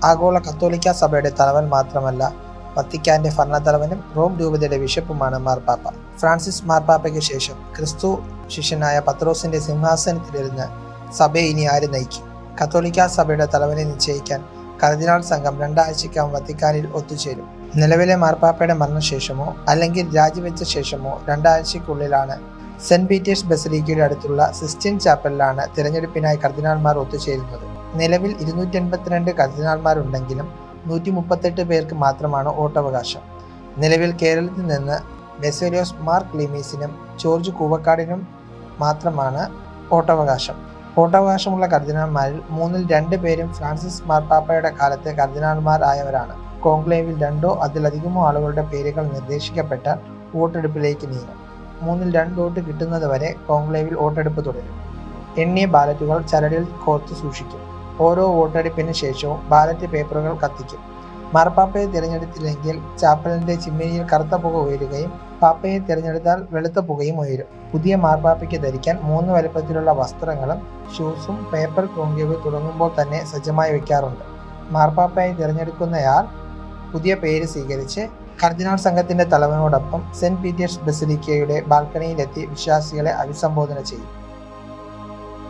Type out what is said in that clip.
ആഗോള കത്തോലിക്ക സഭയുടെ തലവൻ മാത്രമല്ല, വത്തിക്കാന്റെ ഭരണത്തലവനും റോം രൂപതയുടെ ബിഷപ്പുമാണ് മാർപ്പാപ്പ. ഫ്രാൻസിസ് മാർപ്പാപ്പയ്ക്ക് ശേഷം ക്രിസ്തു ശിഷ്യനായ പത്രോസിന്റെ സിംഹാസനത്തിലിരുന്ന് സഭയെ ഇനി ആര് നയിക്കും? കത്തോലിക്ക സഭയുടെ തലവനെ നിശ്ചയിക്കാൻ കർദിനാൾ സംഘം 2 ആഴ്ചയ്ക്കകം വത്തിക്കാനിൽ ഒത്തുചേരും. നിലവിലെ മാർപ്പാപ്പയുടെ മരണശേഷമോ അല്ലെങ്കിൽ രാജിവെച്ച ശേഷമോ 2 ആഴ്ചയ്ക്കുള്ളിലാണ് സെന്റ് പീറ്റേഴ്സ് ബസലിക്കയുടെ അടുത്തുള്ള സിസ്റ്റീൻ ചാപ്പലിലാണ് തിരഞ്ഞെടുപ്പിനായി കർദിനാൾമാർ ഒത്തുചേരുന്നത്. നിലവിൽ 282 കർദിനാൾമാരുണ്ടെങ്കിലും 138 പേർക്ക് മാത്രമാണ് വോട്ടവകാശം. നിലവിൽ കേരളത്തിൽ നിന്ന് ബസേലിയോസ് മാർ ക്ലീമീസിനും ജോർജ് കൂവക്കാടിനും മാത്രമാണ് വോട്ടവകാശം. വോട്ടവകാശമുള്ള കർദിനാൾമാരിൽ 2 പേരും ഫ്രാൻസിസ് മാർപ്പാപ്പയുടെ കാലത്ത് കർദിനാൾമാർ ആയവരാണ്. കോൺക്ലേവിൽ 2 അതിലധികമോ ആളുകളുടെ പേരുകൾ നിർദ്ദേശിക്കപ്പെട്ടാൽ വോട്ടെടുപ്പിലേക്ക് നീങ്ങും. 2 വോട്ട് കിട്ടുന്നതുവരെ കോൺക്ലേവിൽ വോട്ടെടുപ്പ് തുടരും. എണ്ണിയ ബാലറ്റുകൾ ചരടിൽ കോർത്ത് സൂക്ഷിക്കും. ഓരോ വോട്ടെടുപ്പിന് ശേഷവും ബാലറ്റ് പേപ്പറുകൾ കത്തിക്കും. മാർപ്പാപ്പയെ തിരഞ്ഞെടുത്തില്ലെങ്കിൽ ചാപ്പലിന്റെ ചിമ്മിനിയിൽ കറുത്ത പുക ഉയരുകയും പാപ്പയെ തിരഞ്ഞെടുത്താൽ വെളുത്ത പുകയും ഉയരും. പുതിയ മാർപ്പാപ്പയ്ക്ക് ധരിക്കാൻ 3 വലുപ്പത്തിലുള്ള വസ്ത്രങ്ങളും ഷൂസും പേപ്പർ കോൺക്ലേവ് തുടങ്ങുമ്പോൾ തന്നെ സജ്ജമായി വെക്കാറുണ്ട്. മാർപ്പാപ്പയെ തിരഞ്ഞെടുക്കുന്നയാൾ പുതിയ പേര് സ്വീകരിച്ച് കർദിനാൾ സംഘത്തിന്റെ തലവനോടൊപ്പം സെന്റ് പീറ്റേഴ്സ് ബസലിക്കയുടെ ബാൽക്കണിയിലെത്തി വിശ്വാസികളെ അഭിസംബോധന ചെയ്യും.